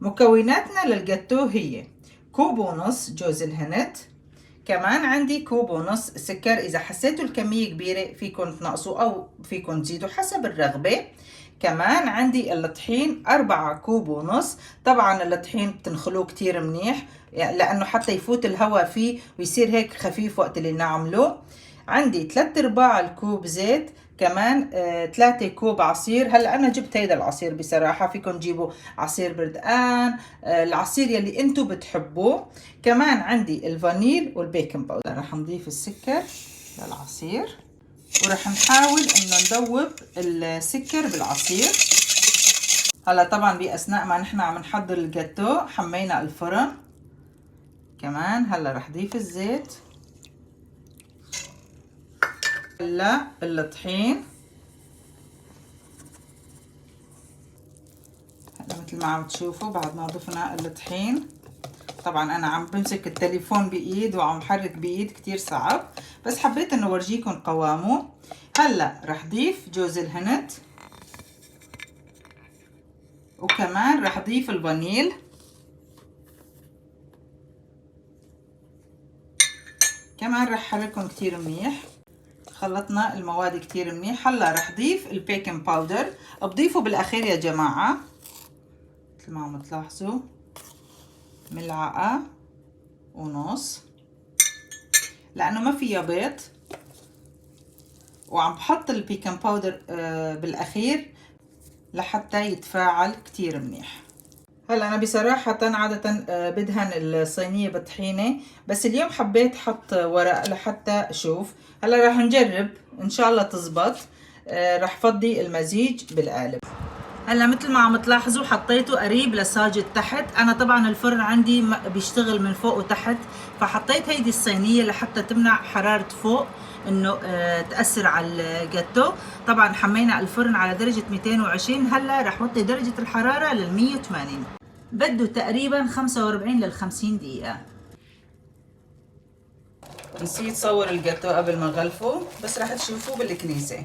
مكوناتنا للجاتو هي كوب ونص جوز الهند، كمان عندي كوب ونص سكر. إذا حسيتوا الكمية كبيرة فيكن تنقصوا أو فيكن تزيدوا حسب الرغبة. كمان عندي الطحين 4 كوب ونص. طبعا الطحين بتنخلوه كتير منيح لأنه حتى يفوت الهواء فيه ويصير هيك خفيف وقت اللي نعمله. عندي 3/4 الكوب زيت، كمان 3 كوب عصير. هلا انا جبت هيدا العصير بصراحه، فيكم تجيبوا عصير بردقان، العصير يلي انتم بتحبوه. كمان عندي الفانيل والبيكنج باودر. رح نضيف السكر للعصير ورح نحاول انه ندوب السكر بالعصير. هلا طبعا باثناء ما نحن عم نحضر الجاتو حمينا الفرن. كمان هلا رح ضيف الزيت. هلا الطحين. هلا مثل ما عم تشوفوا بعد ما ضفنا الطحين، طبعا انا عم بمسك التليفون بايد وعم حرك بايد كتير صعب، بس حبيت انه ورجيكم قوامه. هلا رح ضيف جوز الهند، وكمان رح ضيف الفانيل. كمان رح حركهم كتير منيح. خلطنا المواد كتير منيح. هلا رح ضيف البيكنج باودر، بضيفه بالاخير يا جماعه مثل ما عم تلاحظوا، 1.5 ملعقة لانه ما فيها بيض، وعم بحط البيكنج باودر بالاخير لحتى يتفاعل كتير منيح. هلا انا بصراحة عادة بدهن الصينية بالطحينة، بس اليوم حبيت حط ورق لحتى اشوف. هلا راح نجرب ان شاء الله تزبط. راح فضي المزيج بالقالب. هلا مثل ما عم تلاحظوا حطيته قريب لساجد تحت. انا طبعا الفرن عندي بيشتغل من فوق وتحت، فحطيت هيدي الصينية لحتى تمنع حرارة فوق انه تأثر على الجاتو. طبعا حمينا الفرن على درجة 220. هلا رح وطي درجة الحرارة لل 180. بده تقريبا 45 لل 50 دقيقة. نسيت صور الجاتو قبل ما غلفه، بس رح تشوفوه بالكنيسة.